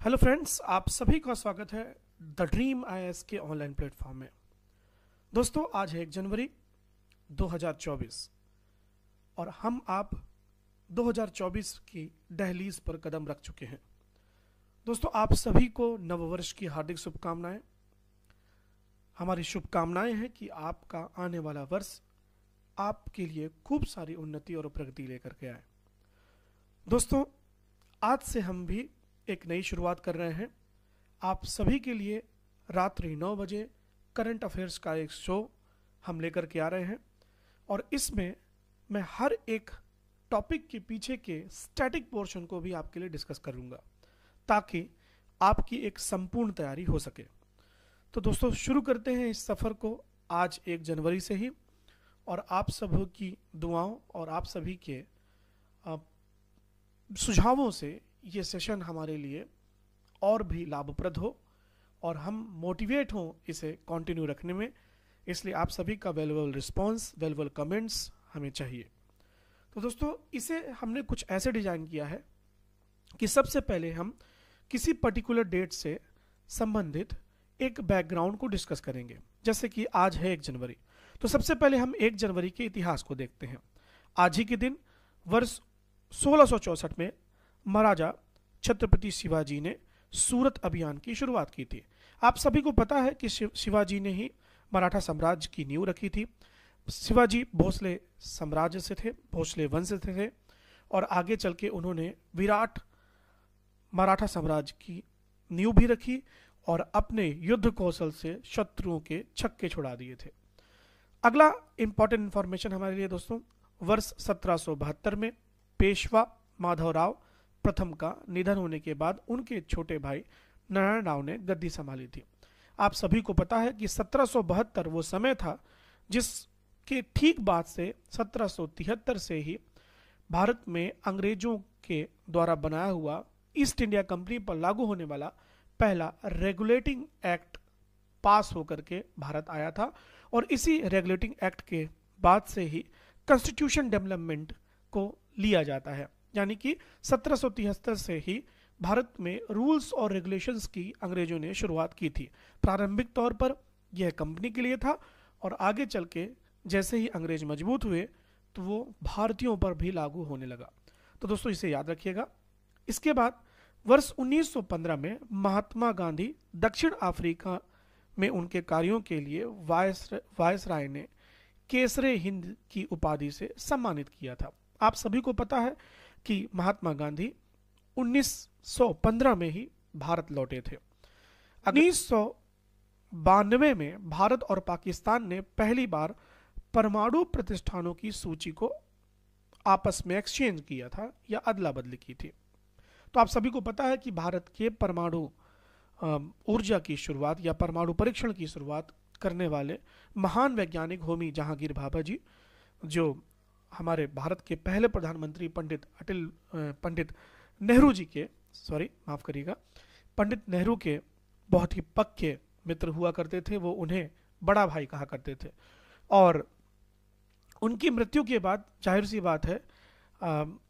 Hello friends, आप सभी का स्वागत है द ड्रीम आईएएस के ऑनलाइन प्लेटफॉर्म में। दोस्तों, आज है 1 जनवरी 2024 और हम आप 2024 की दहलीज पर कदम रख चुके हैं। दोस्तों, आप सभी को नववर्ष की हार्दिक शुभकामनाएं। हमारी शुभकामनाएं हैं कि आपका आने वाला वर्ष आपके लिए खूब सारी उन्नति और प्रगति लेकर के आए। दोस्तों, आज से हम भी एक नई शुरुआत कर रहे हैं। आप सभी के लिए रात्रि 9 बजे करंट अफेयर्स का एक शो हम लेकर के आ रहे हैं और इसमें मैं हर एक टॉपिक के पीछे के स्टैटिक पोर्शन को भी आपके लिए डिस्कस करूंगा ताकि आपकी एक संपूर्ण तैयारी हो सके। तो दोस्तों, शुरू करते हैं इस सफ़र को आज 1 जनवरी से ही, और आप सभी की दुआओं और आप सभी के सुझावों से ये सेशन हमारे लिए और भी लाभप्रद हो और हम मोटिवेट हों इसे कंटिन्यू रखने में। इसलिए आप सभी का वैल्यूएबल रिस्पांस, वैल्यूएबल कमेंट्स हमें चाहिए। तो दोस्तों, इसे हमने कुछ ऐसे डिज़ाइन किया है कि सबसे पहले हम किसी पर्टिकुलर डेट से संबंधित एक बैकग्राउंड को डिस्कस करेंगे। जैसे कि आज है 1 जनवरी, तो सबसे पहले हम 1 जनवरी के इतिहास को देखते हैं। आज ही के दिन वर्ष 1664 में महाराजा छत्रपति शिवाजी ने सूरत अभियान की शुरुआत की थी। आप सभी को पता है कि शिवाजी ने ही मराठा साम्राज्य की नींव रखी थी। शिवाजी भोसले साम्राज्य से थे, भोसले वंश से थे, और आगे चल के उन्होंने विराट मराठा साम्राज्य की नींव भी रखी और अपने युद्ध कौशल से शत्रुओं के छक्के छुड़ा दिए थे। अगला इंपॉर्टेंट इंफॉर्मेशन हमारे लिए दोस्तों, वर्ष 1772 में पेशवा माधवराव प्रथम का निधन होने के बाद उनके छोटे भाई नारायण राव ने गद्दी संभाली थी। आप सभी को पता है कि 1772 वो समय था जिसके ठीक बाद से 1773 से ही भारत में अंग्रेजों के द्वारा बनाया हुआ ईस्ट इंडिया कंपनी पर लागू होने वाला पहला रेगुलेटिंग एक्ट पास होकर के भारत आया था, और इसी रेगुलेटिंग एक्ट के बाद से ही कॉन्स्टिट्यूशन डेवलपमेंट को लिया जाता है। यानी कि 1773 से ही भारत में रूल्स और रेगुलेशंस की अंग्रेजों ने शुरुआत की थी। प्रारंभिक तौर पर यह कंपनी के लिए था और आगे चल के जैसे ही अंग्रेज मजबूत हुए तो वो भारतीयों पर भी लागू होने लगा। तो दोस्तों, इसे याद रखिएगा। इसके बाद वर्ष 1915 में महात्मा गांधी दक्षिण अफ्रीका में उनके कार्यों के लिए वायसराय ने केसरे हिंद की उपाधि से सम्मानित किया था। आप सभी को पता है कि महात्मा गांधी 1915 में ही भारत लौटे थे। 1992 में भारत और पाकिस्तान ने पहली बार परमाणु प्रतिष्ठानों की सूची को आपस में एक्सचेंज किया था या अदला बदली की थी। तो आप सभी को पता है कि भारत के परमाणु ऊर्जा की शुरुआत या परमाणु परीक्षण की शुरुआत करने वाले महान वैज्ञानिक होमी जहांगीर भाभा जी, जो हमारे भारत के पहले प्रधानमंत्री पंडित नेहरू जी के पंडित नेहरू के बहुत ही पक्के मित्र हुआ करते थे। वो उन्हें बड़ा भाई कहा करते थे, और उनकी मृत्यु के बाद जाहिर सी बात है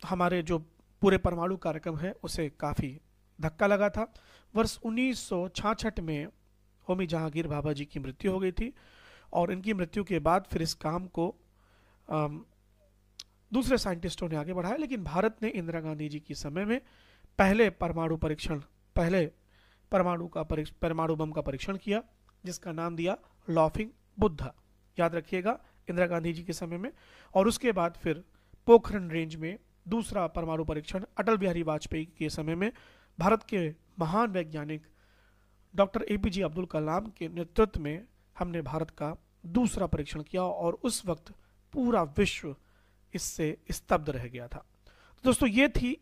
हमारे जो पूरे परमाणु कार्यक्रम है उसे काफ़ी धक्का लगा था। वर्ष 1966 में होमी जहांगीर भाभा जी की मृत्यु हो गई थी, और इनकी मृत्यु के बाद फिर इस काम को दूसरे साइंटिस्टों ने आगे बढ़ाया। लेकिन भारत ने इंदिरा गांधी जी के समय में पहले परमाणु बम का परीक्षण किया, जिसका नाम दिया लॉफिंग बुद्धा। याद रखिएगा, इंदिरा गांधी जी के समय में। और उसके बाद फिर पोखरण रेंज में दूसरा परमाणु परीक्षण अटल बिहारी वाजपेयी के समय में भारत के महान वैज्ञानिक डॉक्टर एपीजे अब्दुल कलाम के नेतृत्व में हमने भारत का दूसरा परीक्षण किया, और उस वक्त पूरा विश्व इससे स्तब्ध रह गया था। तो दोस्तों, ये थी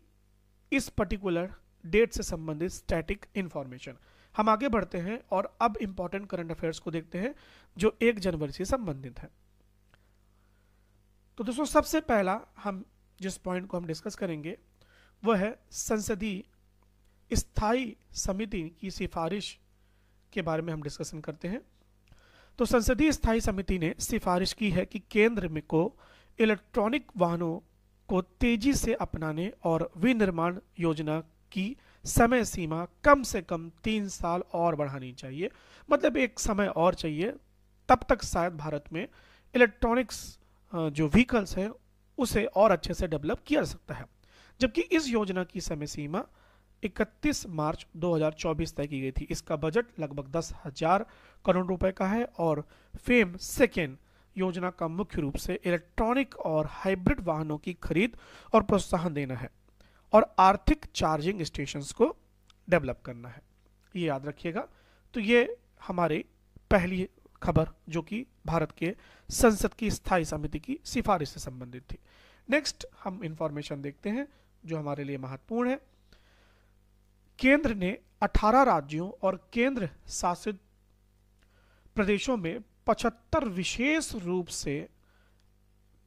इस पर्टिकुलर डेट से संबंधित स्टैटिक इंफॉर्मेशन। हम आगे बढ़ते हैं और अब इंपॉर्टेंट करंट अफेयर्स को देखते हैं जो 1 जनवरी से संबंधित है। तो दोस्तों, सबसे पहला हम जिस पॉइंट को हम डिस्कस करेंगे वह है संसदीय स्थायी समिति की सिफारिश के बारे में हम डिस्कशन करते हैं। तो संसदीय स्थायी समिति ने सिफारिश की है कि केंद्र में को इलेक्ट्रॉनिक वाहनों को तेजी से अपनाने और विनिर्माण योजना की समय सीमा कम से कम 3 साल और बढ़ानी चाहिए, मतलब एक समय और चाहिए, तब तक शायद भारत में इलेक्ट्रॉनिक्स जो व्हीकल्स है उसे और अच्छे से डेवलप किया जा सकता है। जबकि इस योजना की समय सीमा 31 मार्च 2024 तय की गई थी। इसका बजट लगभग 10,000 करोड़ रुपए का है और फेम सेकेंड योजना का मुख्य रूप से इलेक्ट्रॉनिक और हाइब्रिड वाहनों की खरीद और प्रोत्साहन देना है और आर्थिक चार्जिंग स्टेशंस को डेवलप करना है, ये याद रखिएगा। तो ये हमारी पहली खबर जो कि भारत के संसद की स्थायी समिति की सिफारिश से संबंधित थी। नेक्स्ट हम इंफॉर्मेशन देखते हैं जो हमारे लिए महत्वपूर्ण है। केंद्र ने 18 राज्यों और केंद्र शासित प्रदेशों में 75 विशेष रूप से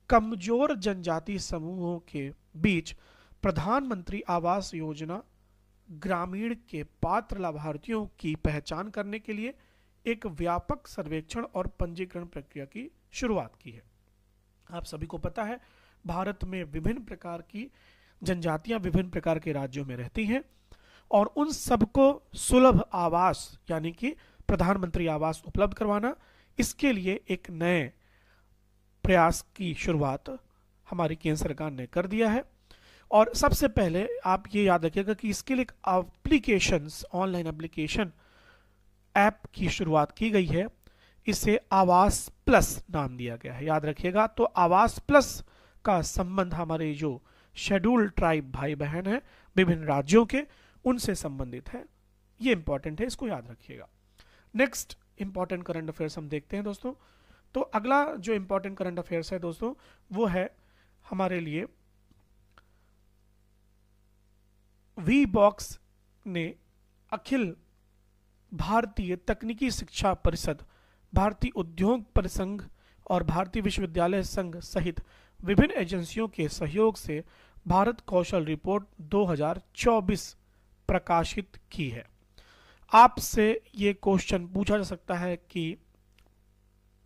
कमजोर जनजाति समूहों के बीच प्रधानमंत्री आवास योजना ग्रामीण के पात्र लाभार्थियों की पहचान करने के लिए एक व्यापक सर्वेक्षण और पंजीकरण प्रक्रिया की शुरुआत की है। आप सभी को पता है भारत में विभिन्न प्रकार की जनजातियां विभिन्न प्रकार के राज्यों में रहती हैं और उन सबको सुलभ आवास यानी कि प्रधानमंत्री आवास उपलब्ध करवाना, इसके लिए एक नए प्रयास की शुरुआत हमारी केंद्र सरकार ने कर दिया है। और सबसे पहले आप ये याद रखिएगा कि इसके लिए एप्लीकेशंस, ऑनलाइन एप्लीकेशन ऐप की शुरुआत की गई है। इसे आवास प्लस नाम दिया गया है, याद रखिएगा। तो आवास प्लस का संबंध हमारे जो शेड्यूल्ड ट्राइब भाई बहन हैं विभिन्न राज्यों के, उनसे संबंधित है। ये इंपॉर्टेंट है, इसको याद रखिएगा। नेक्स्ट इंपॉर्टेंट करंट अफेयर्स हम देखते हैं दोस्तों। तो अगला जो इंपॉर्टेंट करंट अफेयर्स है दोस्तों वो है हमारे लिए वी बॉक्स ने अखिल भारतीय तकनीकी शिक्षा परिषद, भारतीय उद्योग परिसंघ और भारतीय विश्वविद्यालय संघ सहित विभिन्न एजेंसियों के सहयोग से भारत कौशल रिपोर्ट 2024 प्रकाशित की है। आपसे ये क्वेश्चन पूछा जा सकता है कि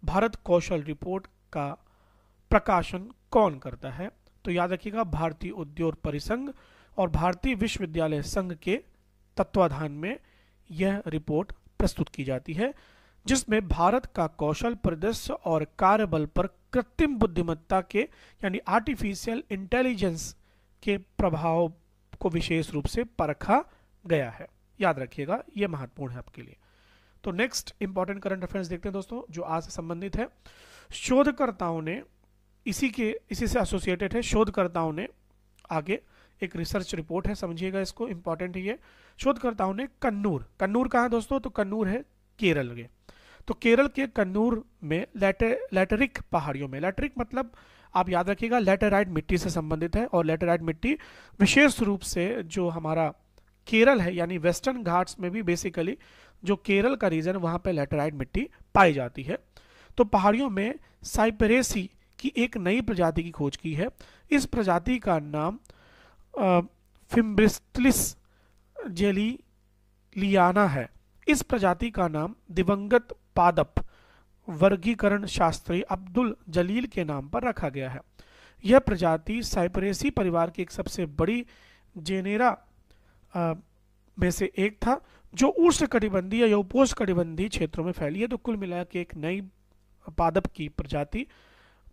भारत कौशल रिपोर्ट का प्रकाशन कौन करता है। तो याद रखिएगा भारतीय उद्योग परिसंघ और भारतीय विश्वविद्यालय संघ के तत्वाधान में यह रिपोर्ट प्रस्तुत की जाती है, जिसमें भारत का कौशल परिदृश्य और कार्यबल पर कृत्रिम बुद्धिमत्ता के यानी आर्टिफिशियल इंटेलिजेंस के प्रभाव को विशेष रूप से परखा गया है। याद रखिएगा, यह महत्वपूर्ण है आपके लिए। तो नेक्स्ट इंपॉर्टेंट करंट अफेयर्स देखते हैं दोस्तों जो आज से संबंधित है। शोधकर्ताओं ने इसी से एसोसिएटेड है। शोधकर्ताओं ने आगे एक रिसर्च रिपोर्ट है, समझिएगा इसको, इंपॉर्टेंट है ये। शोधकर्ताओं ने कन्नूर कहाँ है दोस्तों? तो कन्नूर है केरल के। तो केरल के कन्नूर में लैटेरिक पहाड़ियों में, लैटेरिक मतलब आप याद रखिएगा लैटेराइट मिट्टी से संबंधित है और लैटेराइट मिट्टी विशेष रूप से जो हमारा केरल है यानी वेस्टर्न घाट्स में भी बेसिकली जो केरल का रीजन वहां पे लैटेराइट मिट्टी पाई जाती है। तो पहाड़ियों में साइपेरेसी की एक नई प्रजाति की खोज की है। इस प्रजाति का नाम फिम्ब्रिस्टिलिस जेलिलियाना है। इस प्रजाति का नाम दिवंगत पादप वर्गीकरण शास्त्री अब्दुल जलील के नाम पर रखा गया है। यह प्रजाति साइपरेसी परिवार की एक सबसे बड़ी जेनेरा में से एक था जो उष्णकटिबंधीय या उपोष्णकटिबंधीय क्षेत्रों में फैली है। तो कुल मिला के एक नई पादप की प्रजाति,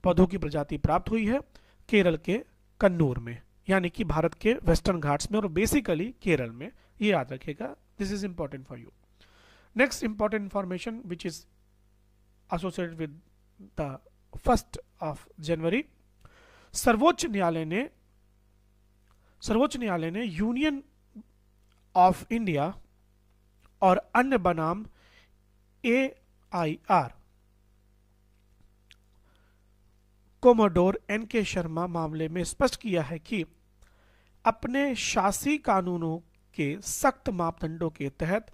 पौधों की प्रजाति प्राप्त हुई है केरल के कन्नूर में, यानी कि भारत के वेस्टर्न घाट्स में और बेसिकली केरल में। ये याद रखिएगा, this is important for you. Next important information which is associated with the 1 जनवरी। सर्वोच्च न्यायालय ने यूनियन ऑफ इंडिया और अन्य बनाम AIR कोमोडोर NK शर्मा मामले में स्पष्ट किया है कि अपने शासी कानूनों के सख्त मापदंडों के तहत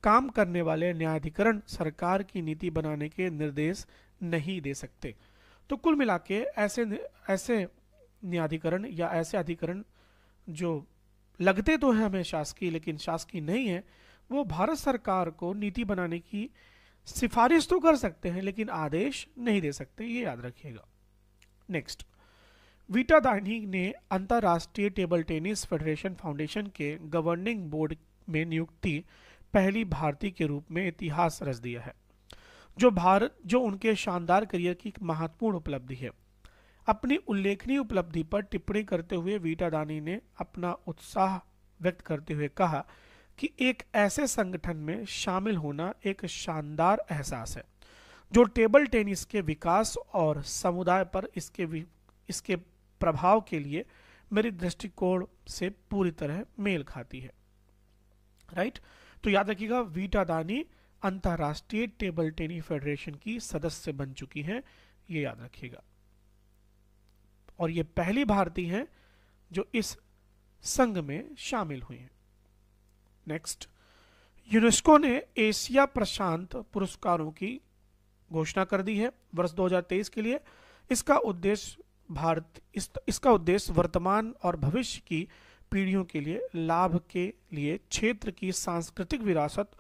काम करने वाले न्यायाधिकरण सरकार की नीति बनाने के निर्देश नहीं दे सकते। तो कुल मिला के ऐसे न्यायाधिकरण या ऐसे अधिकरण जो लगते तो हैं हमें शासकीय लेकिन शासकीय नहीं है, वो भारत सरकार को नीति बनाने की सिफारिश तो कर सकते हैं लेकिन आदेश नहीं दे सकते। ये याद रखिएगा। नेक्स्ट, वीटा दानी ने अंतर्राष्ट्रीय टेबल टेनिस फेडरेशन फाउंडेशन के गवर्निंग बोर्ड में नियुक्ति पहली भारतीय के रूप में इतिहास रच दिया है, जो उनके शानदार करियर की महत्वपूर्ण उपलब्धि है। अपनी उल्लेखनीय उपलब्धि पर टिप्पणी करते हुए वीटा दानी ने अपना उत्साह व्यक्त करते हुए कहा कि एक ऐसे संगठन में शामिल होना एक शानदार एहसास है जो टेबल टेनिस के विकास और समुदाय पर इसके प्रभाव के लिए मेरी दृष्टिकोण से पूरी तरह मेल खाती है। राइट, तो याद रखिएगा वीटा दानी अंतर्राष्ट्रीय टेबल टेनिस फेडरेशन की सदस्य बन चुकी हैं, ये याद रखिएगा, और ये पहली भारतीय हैं जो इस संघ में शामिल हुई हैं। नेक्स्ट, यूनेस्को ने एशिया प्रशांत पुरस्कारों की घोषणा कर दी है वर्ष 2023 के लिए। इसका उद्देश्य वर्तमान और भविष्य की पीढ़ियों के लिए लाभ के लिए क्षेत्र की सांस्कृतिक विरासत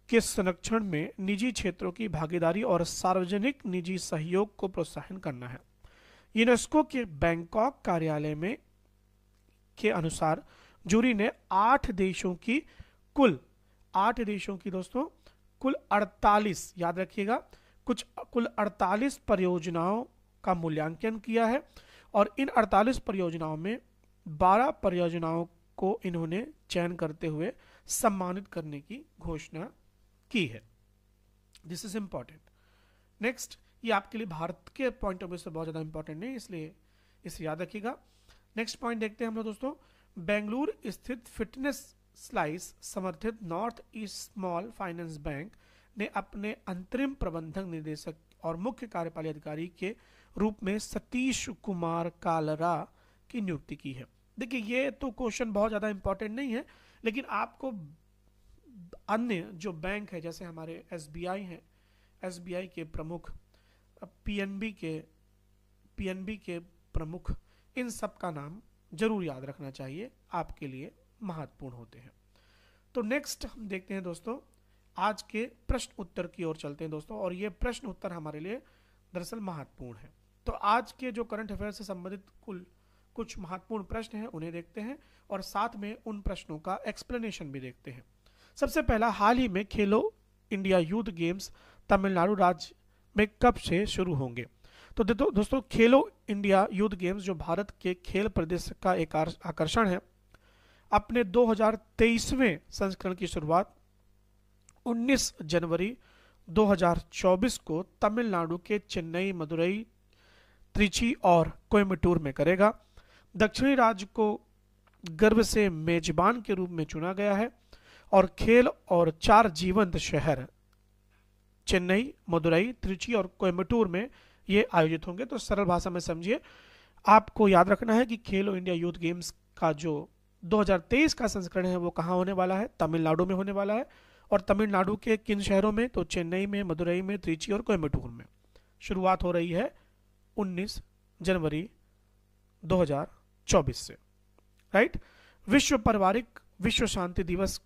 के संरक्षण में निजी क्षेत्रों की भागीदारी और सार्वजनिक निजी सहयोग को प्रोत्साहन करना है। यूनेस्को के बैंकॉक कार्यालय में के अनुसार जूरी ने 8 देशों की कुल 48, याद रखिएगा, कुल 48 परियोजनाओं का मूल्यांकन किया है और इन 48 परियोजनाओं में 12 परियोजनाओं को इन्होंने चयन करते हुए सम्मानित करने की घोषणा की है। This is important. नेक्स्ट, ये आपके लिए भारत के पॉइंट ऑफ व्यू से बहुत ज़्यादा इंपॉर्टेंट है, इसलिए इसे याद रखिएगा। नेक्स्ट पॉइंट देखते हैं हम लोग दोस्तों। बेंगलुरु स्थित फिटनेस स्लाइस समर्थित north east small finance bank ने अपने अंतरिम प्रबंधक निदेशक और मुख्य कार्यपाली अधिकारी के रूप में सतीश कुमार कालरा की नियुक्ति की है। देखिए, ये तो क्वेश्चन बहुत ज़्यादा इंपॉर्टेंट नहीं है, लेकिन आपको अन्य जो बैंक है जैसे हमारे एसबीआई हैं, एसबीआई के प्रमुख, पीएनबी के प्रमुख, इन सब का नाम जरूर याद रखना चाहिए, आपके लिए महत्वपूर्ण होते हैं। तो नेक्स्ट हम देखते हैं दोस्तों, आज के प्रश्न उत्तर की ओर चलते हैं दोस्तों, और ये प्रश्न उत्तर हमारे लिए दरअसल महत्वपूर्ण है। तो आज के जो करंट अफेयर से संबंधित कुछ महत्वपूर्ण प्रश्न हैं उन्हें देखते हैं और साथ में उन प्रश्नों का एक्सप्लेनेशन भी देखते हैं। सबसे पहला, हाल ही में खेलो इंडिया यूथ गेम्स तमिलनाडु राज्य में कब से शुरू होंगे? तो दोस्तों, खेलो इंडिया यूथ गेम्स जो भारत के खेल प्रदेश का एक आकर्षण है, अपने 2023वें संस्करण की शुरुआत 19 जनवरी 2024 को तमिलनाडु के चेन्नई, मदुरई, त्रिची और कोयम्बटूर में करेगा। दक्षिणी राज्य को गर्व से मेजबान के रूप में चुना गया है और खेल और 4 जीवंत शहर चेन्नई, मदुरई, त्रिची और कोयम्बटूर में ये आयोजित होंगे। तो सरल भाषा में समझिए, आपको याद रखना है कि खेलो इंडिया यूथ गेम्स का जो 2023 का संस्करण है वो कहाँ होने वाला है? तमिलनाडु में होने वाला है। और तमिलनाडु के किन शहरों में? तो चेन्नई में, मदुरई में, त्रिची और कोयम्बटूर में। शुरुआत हो रही है 19 जनवरी 2024 से। राइट। विश्व शांति दिवस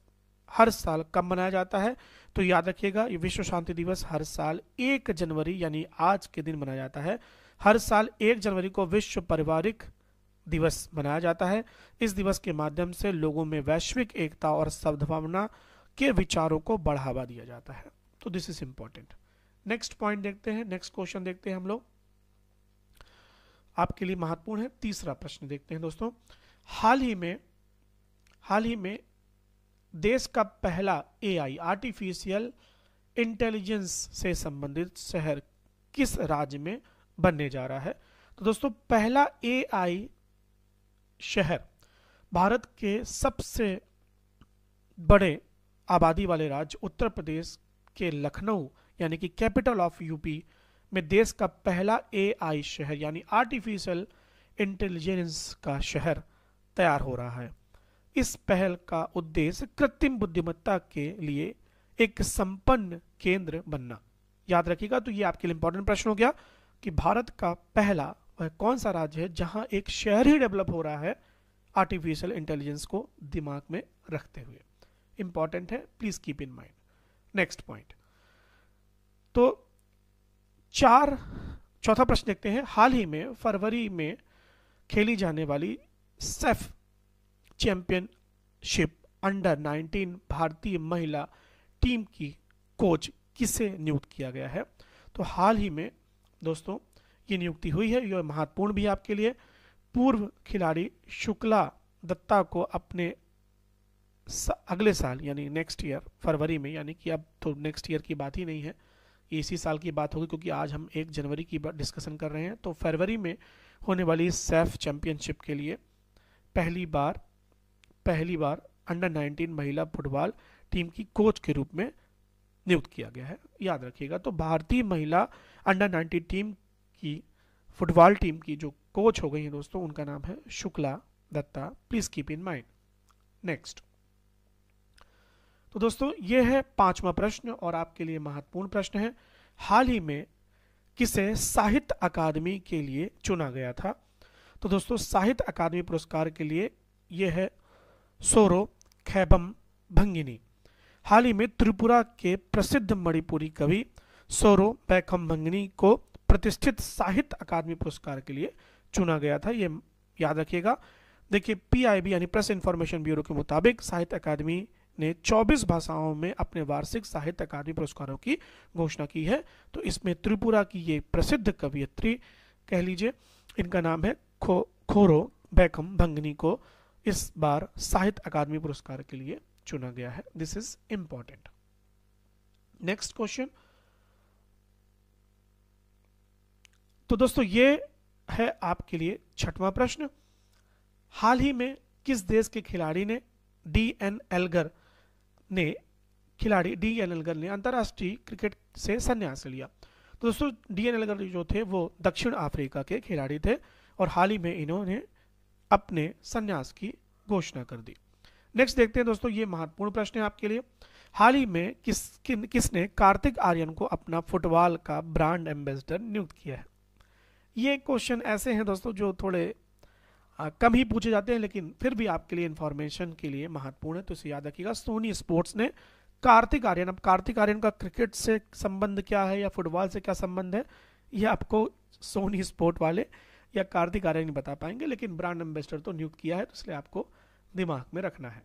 हर साल कब मनाया जाता है? तो याद रखिएगा, ये विश्व शांति दिवस हर साल 1 जनवरी यानी आज के दिन मनाया जाता है। हर साल 1 जनवरी को विश्व पारिवारिक दिवस मनाया जाता है। इस दिवस के माध्यम से लोगों में वैश्विक एकता और सद्भावना के विचारों को बढ़ावा दिया जाता है। तो this is important. Next point देखते हैं, नेक्स्ट क्वेश्चन देखते हैं हम लोग, आपके लिए महत्वपूर्ण है। तीसरा प्रश्न देखते हैं दोस्तों। हाल ही में देश का पहला एआई आर्टिफिशियल इंटेलिजेंस से संबंधित शहर किस राज्य में बनने जा रहा है? तो दोस्तों, पहला एआई शहर भारत के सबसे बड़े आबादी वाले राज्य उत्तर प्रदेश के लखनऊ यानी कि कैपिटल ऑफ यूपी में देश का पहला एआई शहर यानी आर्टिफिशियल इंटेलिजेंस का शहर तैयार हो रहा है। इस पहल का उद्देश्य कृत्रिम बुद्धिमत्ता के लिए एक संपन्न केंद्र बनना। याद रखिएगा, तो ये आपके लिए इंपॉर्टेंट प्रश्न हो गया कि भारत का पहला वह कौन सा राज्य है जहां एक शहर ही डेवलप हो रहा है आर्टिफिशियल इंटेलिजेंस को दिमाग में रखते हुए। इंपॉर्टेंट है, please keep in mind. Next point, तो चौथा प्रश्न देखते हैं। हाल ही में फरवरी में खेली जाने वाली सेफ चैंपियनशिप अंडर 19 भारतीय महिला टीम की कोच किसे नियुक्त किया गया है? तो हाल ही में दोस्तों ये नियुक्ति हुई है, यह महत्वपूर्ण भी है आपके लिए। पूर्व खिलाड़ी शुक्ला दत्ता को अपने अगले साल यानी नेक्स्ट ईयर फरवरी में, यानी कि अब तो नेक्स्ट ईयर की बात ही नहीं है, इसी साल की बात होगी क्योंकि आज हम 1 जनवरी की डिस्कशन कर रहे हैं। तो फरवरी में होने वाली सेफ चैंपियनशिप के लिए पहली बार अंडर 19 महिला फुटबॉल टीम की कोच के रूप में नियुक्त किया गया है, याद रखिएगा। तो भारतीय महिला अंडर 19 टीम की फुटबॉल टीम की जो कोच हो गई है दोस्तों, उनका नाम है Shukla Datta, please keep in mind. Next, तो दोस्तों ये है 5वां प्रश्न और आपके लिए महत्वपूर्ण प्रश्न है। हाल ही में किसे साहित्य अकादमी के लिए चुना गया था? तो दोस्तों साहित्य अकादमी पुरस्कार के लिए यह है सोरो खैबम भंगिनी। हाल ही में त्रिपुरा के प्रसिद्ध मणिपुरी कवि सोरो बैखम भंगिनी को प्रतिष्ठित साहित्य अकादमी पुरस्कार के लिए चुना गया था, ये याद रखिएगा। देखिए PIB यानी प्रेस इंफॉर्मेशन ब्यूरो के मुताबिक साहित्य अकादमी ने 24 भाषाओं में अपने वार्षिक साहित्य अकादमी पुरस्कारों की घोषणा की है। तो इसमें त्रिपुरा की ये प्रसिद्ध कवयित्री कह लीजिए, इनका नाम है खोरो बैखम भंगिनी को इस बार साहित्य अकादमी पुरस्कार के लिए चुना गया है। This is important. Next question, तो दोस्तों ये है आपके लिए 6वां प्रश्न। हाल ही में किस देश के खिलाड़ी ने DN एल्गर ने अंतरराष्ट्रीय क्रिकेट से संन्यास लिया? तो दोस्तों DN एल्गर जो थे वो दक्षिण अफ्रीका के खिलाड़ी थे और हाल ही में इन्होंने अपने संन्यास की घोषणा कर दी। नेक्स्ट देखते हैं दोस्तों, ये महत्वपूर्ण प्रश्न है आपके लिए। हाल ही में किसने कार्तिक आर्यन को अपना फुटबॉल का ब्रांड एम्बेसडर नियुक्त किया है? ये क्वेश्चन ऐसे हैं दोस्तों जो थोड़े कम ही पूछे जाते हैं, लेकिन फिर भी आपके लिए इंफॉर्मेशन के लिए महत्वपूर्ण है, तो इसे याद रखिएगा। सोनी स्पोर्ट्स ने कार्तिक आर्यन, अब कार्तिक आर्यन का क्रिकेट से संबंध क्या है या फुटबॉल से क्या संबंध है, यह आपको सोनी स्पोर्ट वाले या कार्तिक आर्यन नहीं बता पाएंगे, लेकिन ब्रांड एम्बेसडर तो नियुक्त किया है, तो इसलिए आपको दिमाग में रखना है।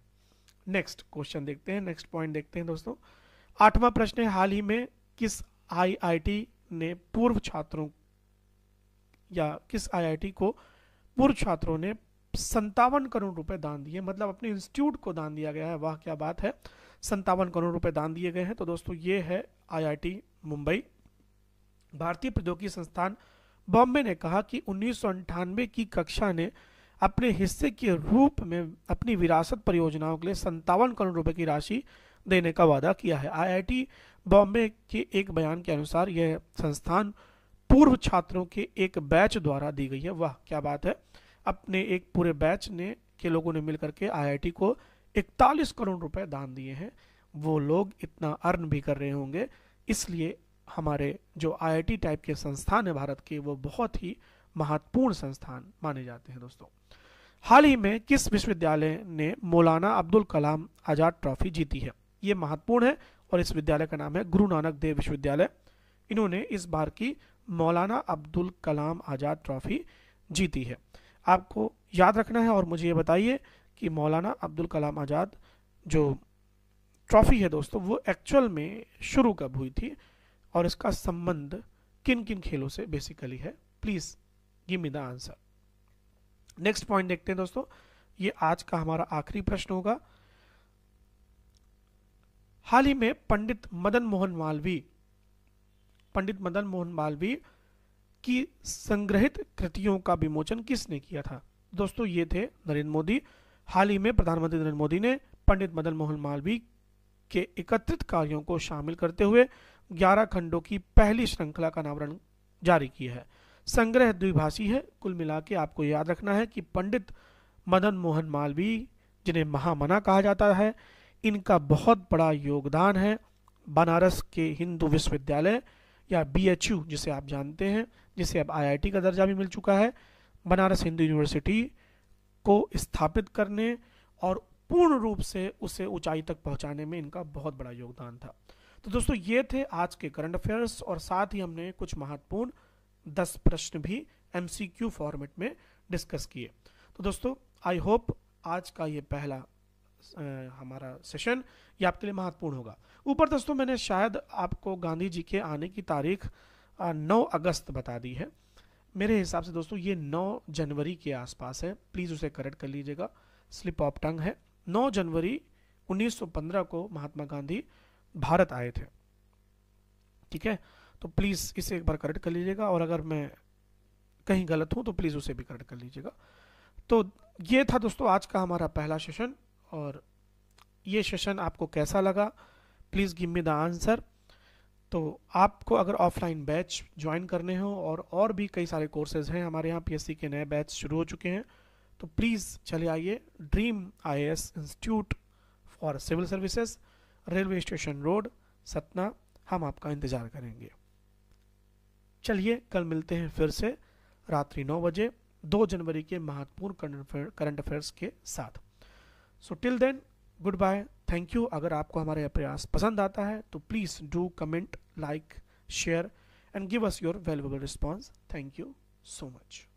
नेक्स्ट क्वेश्चन देखते हैं, नेक्स्ट पॉइंट देखते हैं दोस्तों। 8वां प्रश्न है, हाल ही में किस IIT ने पूर्व छात्रों या किस IIT को पूर्व छात्रों ने 57 करोड़ रुपए दान दिए, मतलब अपने इंस्टीट्यूट को दान दिया गया है। वाह क्या बात है, 57 करोड़ रुपए दान दिए गए हैं। तो दोस्तों ये है IIT मुंबई। भारतीय प्रौद्योगिकी संस्थान बॉम्बे ने कहा कि 1998 की कक्षा ने अपने हिस्से के रूप में अपनी विरासत परियोजनाओं के लिए 57 करोड़ रुपए की राशि देने का वादा किया है। IIT बॉम्बे के एक बयान के अनुसार यह संस्थान पूर्व छात्रों के एक बैच द्वारा दी गई है। वाह क्या बात है, अपने एक पूरे बैच के लोगों ने मिलकर के IIT को 41 करोड़ रुपए दान दिए हैं। वो लोग इतना अर्न भी कर रहे होंगे, इसलिए हमारे जो IIT टाइप के संस्थान है भारत के, वो बहुत ही महत्वपूर्ण संस्थान माने जाते हैं दोस्तों। हाल ही में किस विश्वविद्यालय ने मौलाना अब्दुल कलाम आजाद ट्रॉफी जीती है? ये महत्वपूर्ण है और इस विद्यालय का नाम है गुरु नानक देव विश्वविद्यालय। इन्होंने इस बार की मौलाना अब्दुल कलाम आजाद ट्रॉफी जीती है। आपको याद रखना है और मुझे ये बताइए कि मौलाना अब्दुल कलाम आजाद जो ट्रॉफी है दोस्तों, वो एक्चुअल में शुरू कब हुई थी और इसका संबंध किन किन खेलों से बेसिकली है? Please give me the answer. Next point देखते हैं दोस्तों, ये आज का हमारा आखिरी प्रश्न होगा। हाल ही में पंडित मदन मोहन मालवीय की संग्रहित कृतियों का विमोचन किसने किया था? दोस्तों ये थे नरेंद्र मोदी। हाल ही में प्रधानमंत्री नरेंद्र मोदी ने पंडित मदन मोहन मालवीय के एकत्रित कार्यों को शामिल करते हुए 11 खंडों की पहली श्रृंखला का नामकरण जारी किया है। संग्रह द्विभाषी है। कुल मिला के आपको याद रखना है कि पंडित मदन मोहन मालवीय, जिन्हें महामना कहा जाता है, इनका बहुत बड़ा योगदान है बनारस के हिंदू विश्वविद्यालय या BHU जिसे आप जानते हैं, जिसे अब IIT का दर्जा भी मिल चुका है, बनारस हिंदू यूनिवर्सिटी को स्थापित करने और पूर्ण रूप से उसे ऊंचाई तक पहुंचाने में इनका बहुत बड़ा योगदान था। तो दोस्तों ये थे आज के करंट अफेयर्स और साथ ही हमने कुछ महत्वपूर्ण 10 प्रश्न भी MCQ फॉर्मेट में डिस्कस किए। तो दोस्तों आई होप आज का ये पहला हमारा सेशन ये आपके लिए महत्वपूर्ण होगा। ऊपर दोस्तों मैंने शायद आपको गांधी जी के आने की तारीख 9 अगस्त बता दी है। मेरे हिसाब से दोस्तों ये 9 जनवरी के आसपास है, प्लीज़ उसे करेक्ट कर लीजिएगा, स्लिप ऑफ टंग है। 9 जनवरी 1915 को महात्मा गांधी भारत आए थे, ठीक है। तो प्लीज़ इसे एक बार करेक्ट कर लीजिएगा, और अगर मैं कहीं गलत हूँ तो प्लीज़ उसे भी करेक्ट कर लीजिएगा। तो ये था दोस्तों आज का हमारा पहला सेशन, और ये सेशन आपको कैसा लगा please give me the answer. तो आपको अगर ऑफलाइन बैच ज्वाइन करने हो और भी कई सारे कोर्सेज हैं हमारे यहाँ, पीएससी के नए बैच शुरू हो चुके हैं, तो प्लीज़ चले आइए dream IAS institute for civil services, railway station road, Satna. हम आपका इंतज़ार करेंगे। चलिए कल मिलते हैं फिर से रात्रि 9 बजे 2 जनवरी के महत्वपूर्ण करंट अफेयर्स के साथ। So till then good bye, thank you. अगर आपको हमारे प्रयास पसंद आता है तो please do comment, like, share and give us your valuable response. Thank you so much.